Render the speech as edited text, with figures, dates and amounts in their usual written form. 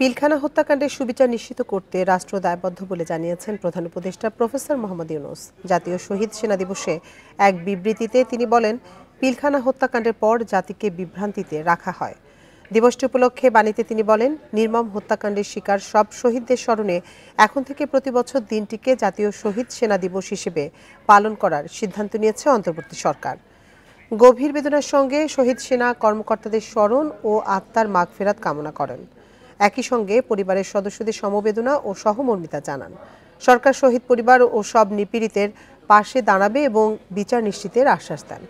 পিলখানা হত্যাকাণ্ডের সুবিচার নিশ্চিত করতে রাষ্ট্র দায়বদ্ধ বলে জানিয়েছেন প্রধান উপদেষ্টা প্রফেসর মোহাম্মদ ইউনূস। জাতীয় শহীদ সেনা দিবসে এক বিবৃতিতে তিনি বলেন, পিলখানা হত্যাকাণ্ডের পর জাতিকে বিভ্রান্তিতে রাখা হয়। দিবসটি উপলক্ষে বাণীতে তিনি বলেন, নির্মম হত্যাকাণ্ডের শিকার সব শহীদদের স্মরণে এখন থেকে প্রতি বছর দিনটিকে জাতীয় শহীদ সেনা দিবস হিসেবে পালন করার সিদ্ধান্ত নিয়েছে অন্তর্বর্তী সরকার। গভীর বেদনার সঙ্গে শহীদ সেনা কর্মকর্তাদের স্মরণ ও আত্মার মাগফিরাত কামনা করেন। একই সঙ্গে পরিবারের সদস্যদের সমবেদনা ও সহমর্মিতা জানান। সরকার শহীদ পরিবার ও সব নিপীড়িতের পাশে দাঁড়াবে এবং বিচার নিশ্চিতের আশ্বাস দেন।